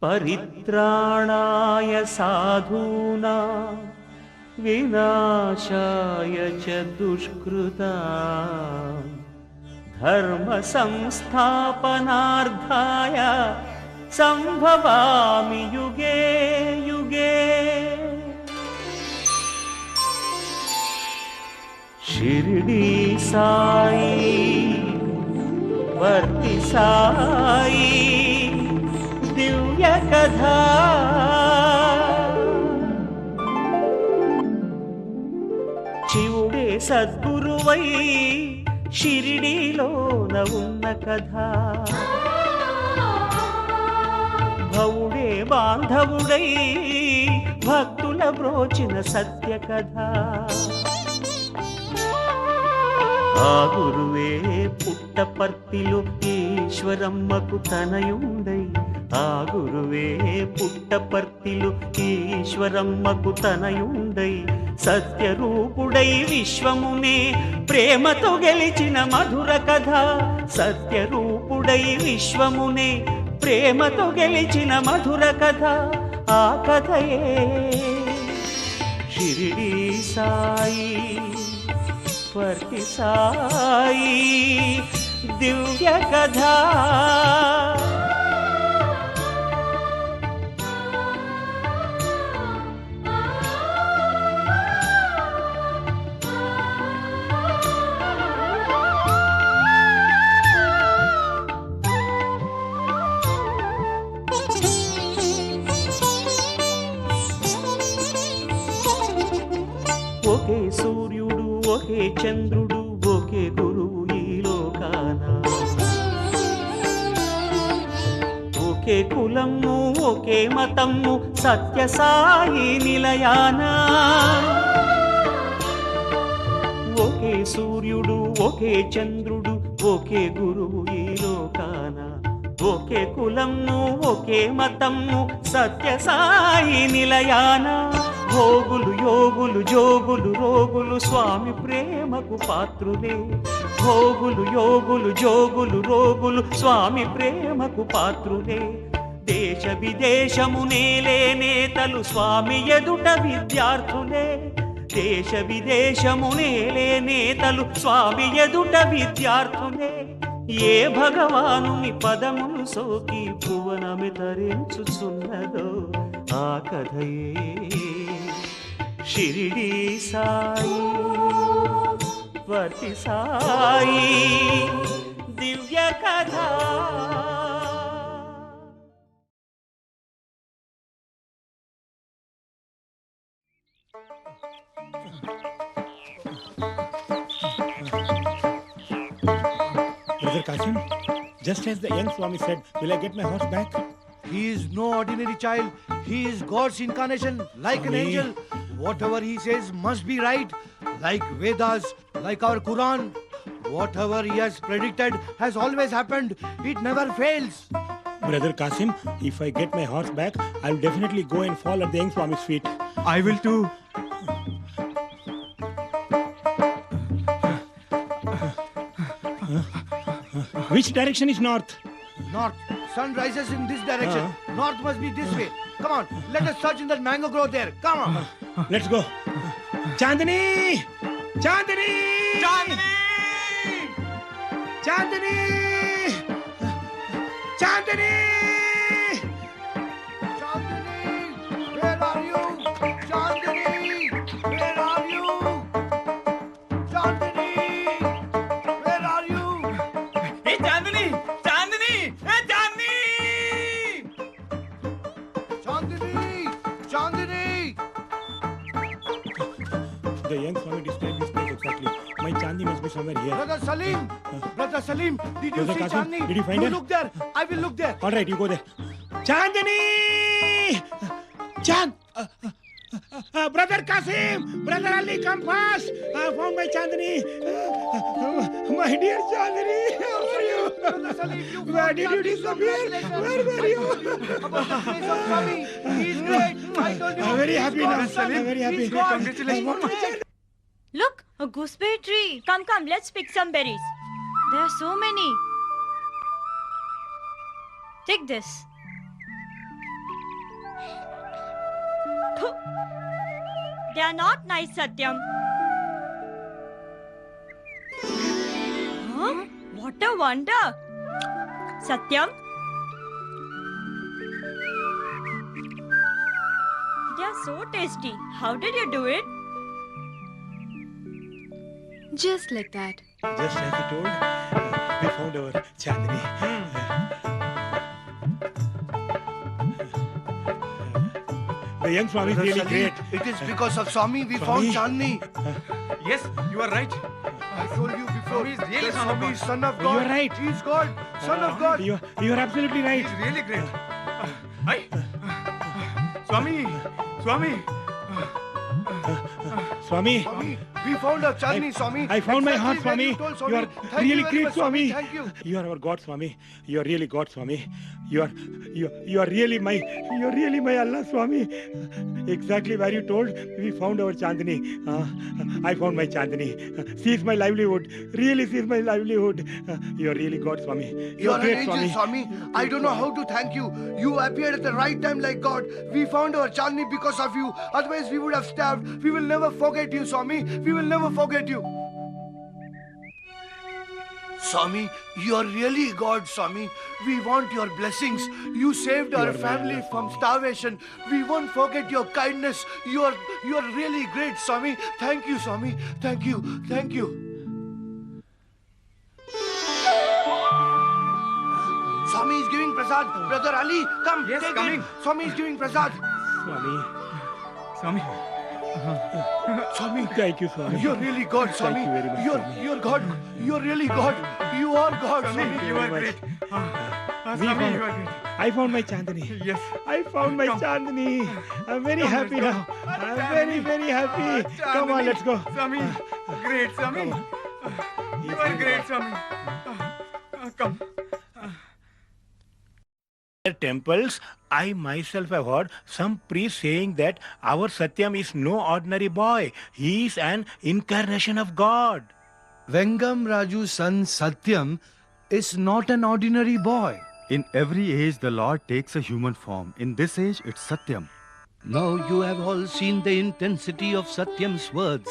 परित्राणाय साधूनां विनाशाय च दुष्कृतां धर्म संस्थापनार्थाय संभवामि युगे युगे। शिरडी साई वर्ति साई दिव्य कथा शिवुडे सद्गुरुवै शिरडीलोन उन्न कथा भवुडे बांधवुडै भक्तुल ब्रोचिन सत्य कथा आ गुरुवे पुट्टपर्तिलो ఈశ్వరమ్మకు తనయుండై ఆ గురువే పుట్టపర్తిలో ఈశ్వరమ్మకు తనయుండై సత్యరూపుడై విశ్వమునే ప్రేమతో గెలిచిన మధుర కథ సత్యరూపుడై విశ్వమునే ప్రేమతో గెలిచిన మధుర కథ ఆ కథయే షిరిడి సాయి వర్తి సాయి दिव्य कथा। ओके सूर्युडु ओके चंद्रुडु ओके गुरुवु ఈ లోకాన ఒకే కులము ఒకే మతము సత్య సాయి నిలయాన ఒకే సూర్యుడు ఒకే చంద్రుడు ఒకే గురువు ఈ లోకాన ఒకే కులము ఒకే మతము సత్య సాయి నిలయాన భోగులు యోగులు జోగులు రోగులు స్వామి ప్రేమకు పాత్రులే భోగులు యోగులు జోగులు రోగులు స్వామి ప్రేమకు పాత్రులే దేశ విదేశమునేలే నేతలు స్వామి ఎదుట విద్యార్థులే దేశ విదేశమునేలే నేతలు స్వామి ఎదుట విద్యార్థులే ఏ భగవానుని పదములు సోకి భువనమి తరించుచున్నదో ఆ కథయే షిరిడి సాయి వర్తి సాయి దివ్య కథా। Brother Kasim, just as the young Swami said, will I get my horse back? He is no ordinary child. He is God's incarnation, like an angel. Whatever he says must be right, like Vedas, like our Quran. Whatever he has predicted has always happened. It never fails. Brother Kasim, if I get my horse back, I will definitely go and fall at the young Swami's feet. I will too. Which direction is north? North. Sun rises in this direction. North must be this way. Come on, let us search in that mango grove there. Come on. Let's go. Chandani! Chandani! Chandani! Chandani! Chandani! Chandani! Where are you? Chandani! Where are you? Chandani! Where are you? Hey Chandani! Chandani! Hey Chandani! Chandani! Chandani! The young Swami described this place exactly. My Chandi must be somewhere here. Brother Salim! Brother Salim! Did you Brother see Qasim, Chandani? did you find her? Look there! I will look there! All right, you go there. Chandani! Brother Kasim! Brother Ali, come fast! I found my Chandani! My dear Chandani! How are you? Brother Salim, you Where did you disappear? Where were you? About the place of Swami. He is great. I told you. I'm very happy He's now. God, Salim. I'm very happy. He's God. Congratulations. Look, a gooseberry tree. Come, let's pick some berries. There are so many. Take this. They are not nice, Satyam. Huh? What a wonder. Satyam? They are so tasty. How did you do it? Just like that. Just as he told, we found our Chandni. The young Swami is Brother really Salim, great. it is because of Swami we Swami? found Chandni. Yes, you are right. I told you before. Swami is really that son of Swami God. is son of You God. are right. He is God. Son of God. You are absolutely right. He's really great. Swami, Swami. Swami, Swami, we found our Chandni, Swami. I found my heart, Exactly Swami. when you told You are Thank really very great, much, Swami. Thank you. You are our God, Swami. You are really God, Swami. You are really my Allah, Swami. Exactly where you told, we found our Chandni. I found my Chandni. She is my livelihood. Really, she is my livelihood. You are really God, Swami. You are an great, angel, Swami. I don't know how to thank you. You appeared at the right time like God. We found our Chandni because of you. Otherwise, we would have starved. We will never forget you, Swami. We will never forget you. Swami, you are really God, Swami. We want your blessings. You saved our family from starvation. We won't forget your kindness. You are really great, Swami. Thank you, Swami. Thank you. Thank you. Swami is giving prasad. Brother Ali, come. Yes, take coming. it. Swami is giving prasad. Swami. Swami. Swami, Thank you, Swami. you're really God, Swami. you very much, Swami. You're God. You're really God. You are God, Swami, Swami. you are very great. We Swami, found- you are great. I found my Chandni. Yes. I found my Come. Chandni. I'm very Come, happy let's now. go. I'm Chandni. very happy. Come on, Chandni. let's go. Swami, great, Swami. Come You are great, Swami. Come. Temples, I myself have heard some priests saying that our Satyam is no ordinary boy. He is an incarnation of God. Vengam Raju's son Satyam is not an ordinary boy. In every age, the Lord takes a human form. In this age, it's Satyam. Now you have all seen the intensity of Satyam's words.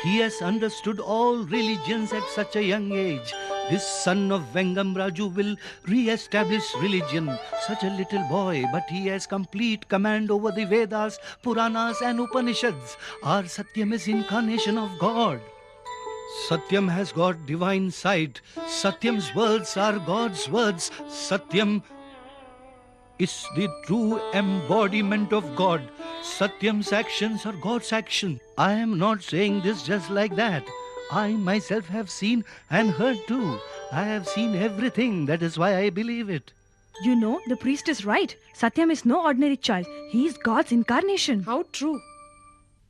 He has understood all religions at such a young age. This son of Vengam Raju will re-establish religion. Such a little boy, but he has complete command over the Vedas, Puranas and Upanishads. Our Satyam is incarnation of God. Satyam has got divine sight. Satyam's words are God's words. Satyam is the true embodiment of God. Satyam's actions are God's action. I am not saying this just like that. I myself have seen and heard too. I have seen everything. That is why I believe it. You know, the priest is right. Satyam is no ordinary child. He is God's incarnation. How true.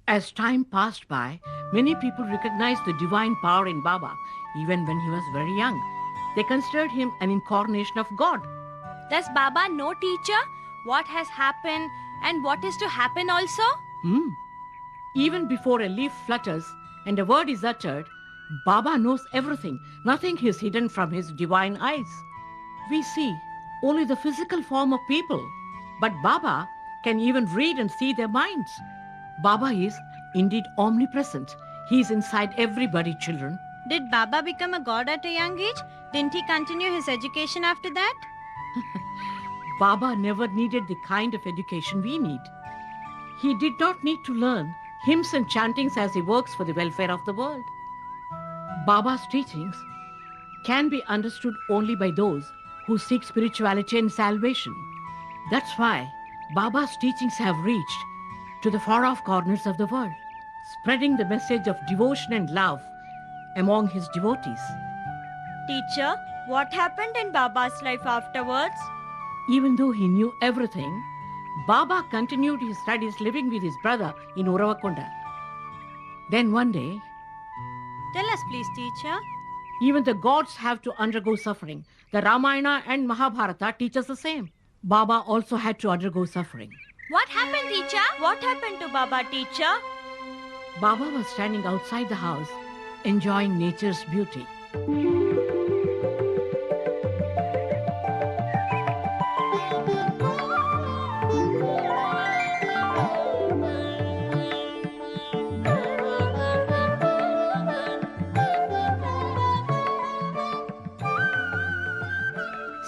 As time passed by, many people recognized the divine power in Baba, even when he was very young. They considered him an incarnation of God. Does Baba know, teacher, what has happened and what is to happen also? Even before a leaf flutters and a word is uttered, Baba knows everything. Nothing is hidden from his divine eyes. We see only the physical form of people, but Baba can even read and see their minds. Baba is indeed omnipresent. He is inside everybody, children. Did Baba become a god at a young age? Didn't he continue his education after that? Baba never needed the kind of education we need. He did not need to learn hymns and chantings as he works for the welfare of the world. Baba's teachings can be understood only by those who seek spirituality and salvation. That's why Baba's teachings have reached to the far-off corners of the world, spreading the message of devotion and love among his devotees. Teacher, what happened in Baba's life afterwards? Even though he knew everything, Baba continued his studies living with his brother in Uravakonda. Then one day, Tell us please, teacher. even the gods have to undergo suffering. The Ramayana and Mahabharata teach us the same. Baba also had to undergo suffering. What happened, teacher? What happened to Baba, teacher? Baba was standing outside the house, enjoying nature's beauty.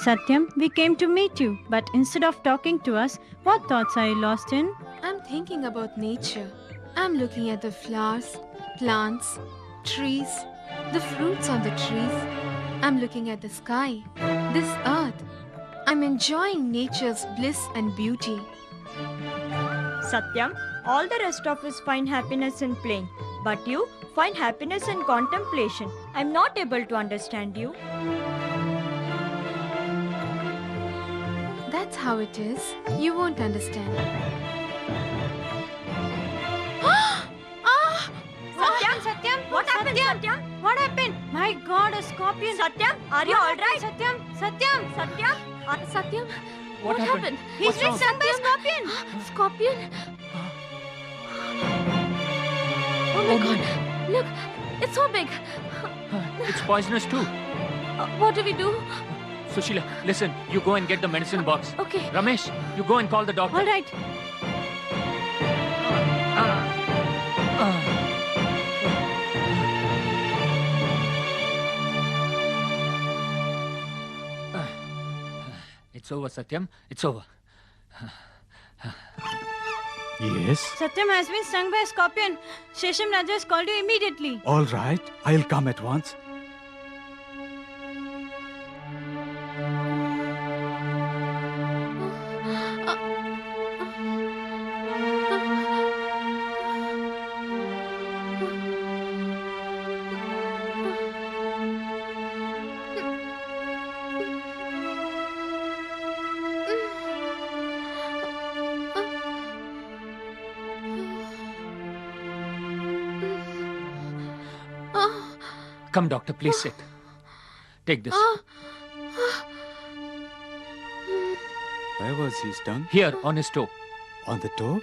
Satyam, we came to meet you, but instead of talking to us, what thoughts are you lost in? I'm thinking about nature. I'm looking at the flowers, plants, trees, the fruits on the trees. I'm looking at the sky, this earth. I'm enjoying nature's bliss and beauty. Satyam, all the rest of us find happiness in playing, but you find happiness in contemplation. I'm not able to understand you. That's how it is. You won't understand. Satyam, what happened, Satyam? What happened? My God, a scorpion. Satyam, are you all right? Satyam. Satyam, What happened? He's What's been wrong? stung by a scorpion. Scorpion? Oh my God! Look, it's so big. It's poisonous too. What do we do? Sushila, listen. You go and get the medicine box. Okay. Ramesh, you go and call the doctor. All right. It's over, Satyam. It's over. Yes. Satyam has been stung by a scorpion. Shesham Raja has called you immediately. All right. I'll come at once. Come, doctor, please sit. Take this. Where was he stung? Here, on his toe. On the toe?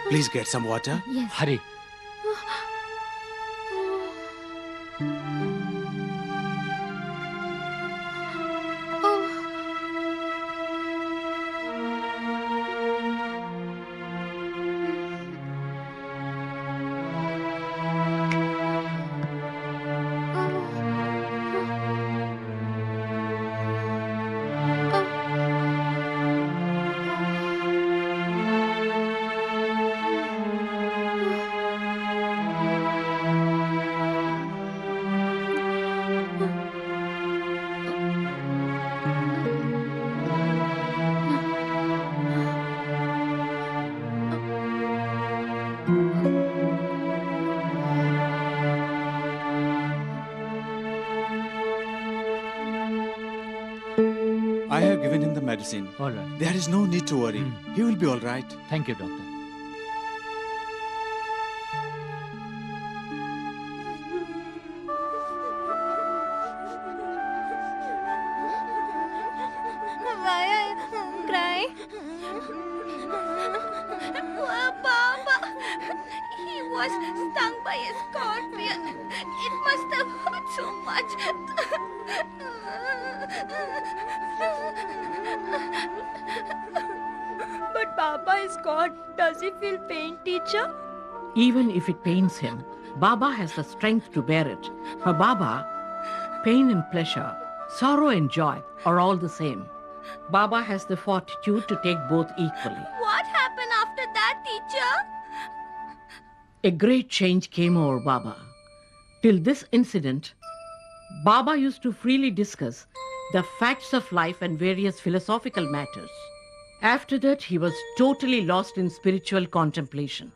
Please get some water. Yes. Hurry. I have given him the medicine. All right. There is no need to worry. He will be all right. Thank you, doctor. Why are you crying? Poor Baba. He was stung by a scorpion. It must have hurt so much. But Baba is God. Does he feel pain, teacher? Even if it pains him, Baba has the strength to bear it. For Baba, pain and pleasure, sorrow and joy are all the same. Baba has the fortitude to take both equally. What happened after that, teacher? A great change came over Baba. Till this incident, Baba used to freely discuss the facts of life and various philosophical matters. After that, he was totally lost in spiritual contemplation.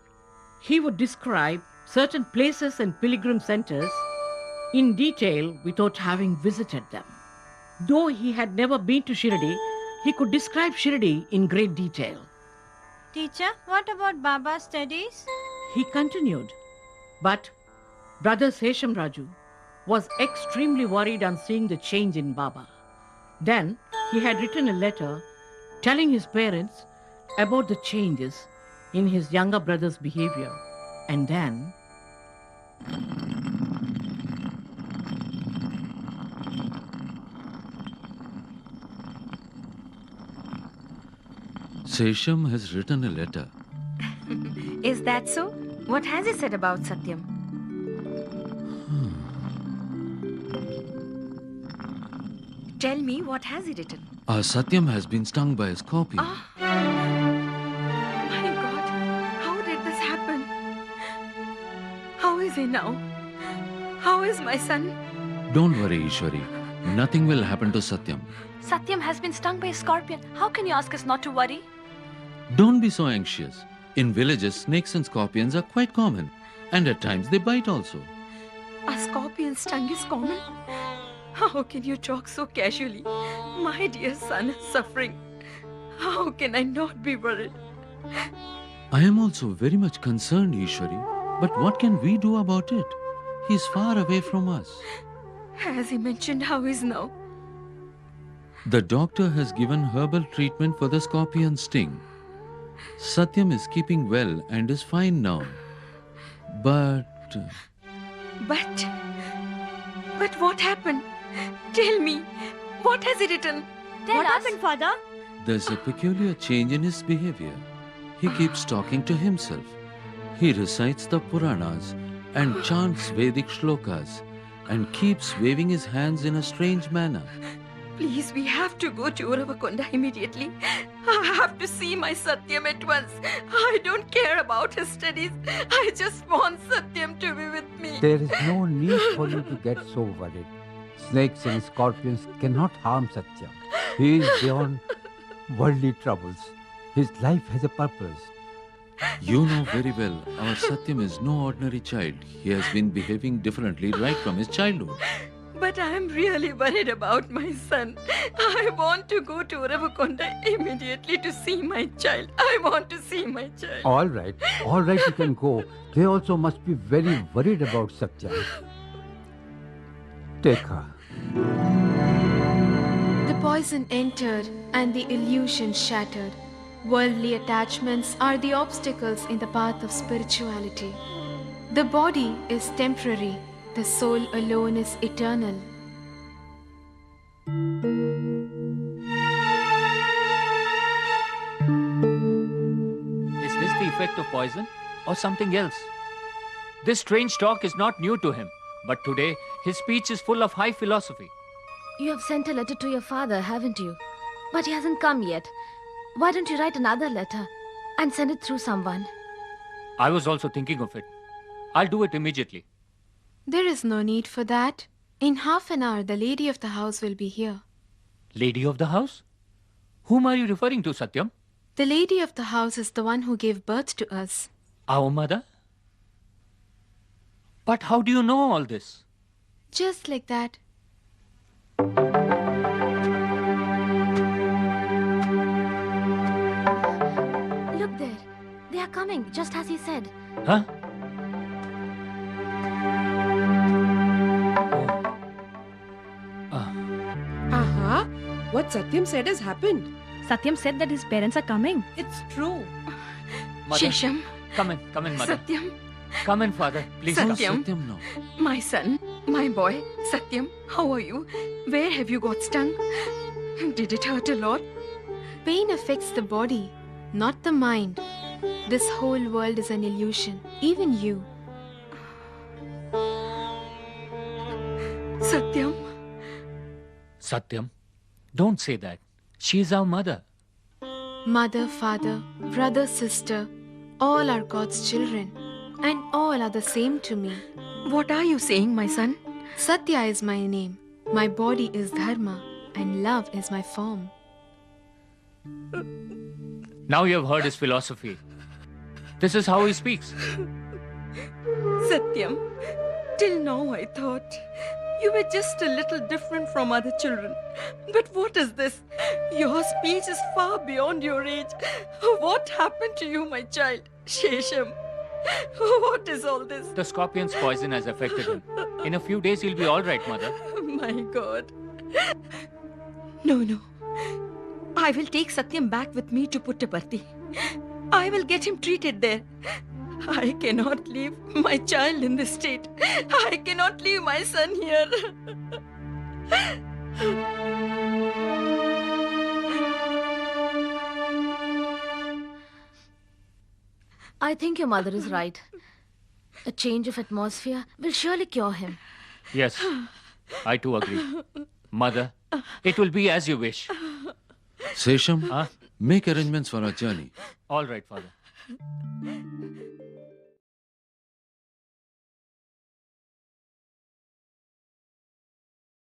He would describe certain places and pilgrim centers in detail without having visited them. Though he had never been to Shirdi, he could describe Shirdi in great detail. Teacher, what about Baba's studies? He continued, but Brother Sesham Raju was extremely worried on seeing the change in Baba. Then he had written a letter telling his parents about the changes in his younger brother's behavior. And then Sesham has written a letter. Is that so? What has he said about Satyam? Tell me, what has he written? Satyam has been stung by a scorpion. My God, how did this happen? How is he now? How is my son? Don't worry, Ishwari. Nothing will happen to Satyam. Satyam has been stung by a scorpion. How can you ask us not to worry? Don't be so anxious. In villages, snakes and scorpions are quite common. And at times they bite also. A scorpion stung is common. How can you talk so casually? My dear son is suffering. How can I not be worried? I am also very much concerned, Ishwari. But what can we do about it? He is far away from us. Has he mentioned how he is now? The doctor has given herbal treatment for the scorpion sting. Satyam is keeping well and is fine now. But what happened? Tell me, what has he written? What happened, Father? there's a peculiar change in his behavior. He keeps talking to himself. He recites the Puranas and chants Vedic shlokas and keeps waving his hands in a strange manner. Please, we have to go to Uravakonda immediately. I have to see my Satyam at once. I don't care about his studies. I just want Satyam to be with me. There is no need for you to get so worried. Snakes and scorpions cannot harm Satyam. He is beyond worldly troubles. His life has a purpose. You know very well, our Satyam is no ordinary child. He has been behaving differently right from his childhood. But I am really worried about my son. I want to go to Uravakonda immediately to see my child. I want to see my child. All right, you can go. They also must be very worried about Satyam. Take her. The poison entered and the illusion shattered. Worldly attachments are the obstacles in the path of spirituality. The body is temporary, the soul alone is eternal. Is this the effect of poison or something else? This strange talk is not new to him, but today his speech is full of high philosophy. You have sent a letter to your father, haven't you? But he hasn't come yet. Why don't you write another letter and send it through someone? I was also thinking of it. I'll do it immediately. There is no need for that. In half an hour, the lady of the house will be here. Lady of the house? Whom are you referring to, Satyam? The lady of the house is the one who gave birth to us. Our mother? But how do you know all this? Just like that. Look there. They are coming, just as he said. Huh? What Satyam said has happened. Satyam said that his parents are coming. It's true. Mother, Shesham. Come in, mother. Satyam. Come in, father. Please Satyam. Satyam now. My son, my boy, Satyam, how are you? Where have you got stung? Did it hurt a lot? Pain affects the body, not the mind. This whole world is an illusion, even you. Satyam. Satyam, don't say that. She is our mother. Mother, father, brother, sister, all are God's children. And all are the same to me. What are you saying, my son? Satya is my name. My body is dharma. And love is my form. Now you have heard his philosophy. This is how he speaks. Satyam, till now I thought you were just a little different from other children. But what is this? Your speech is far beyond your age. What happened to you, my child? Shesham, what is all this? The scorpion's poison has affected him. In a few days he'll be all right, mother. My God. No. I will take Satyam back with me to Puttaparthi. I will get him treated there. I cannot leave my child in this state. I cannot leave my son here. I think your mother is right. A change of atmosphere will surely cure him. Yes, I too agree. Mother, it will be as you wish. Sesham, make arrangements for our journey. All right, Father.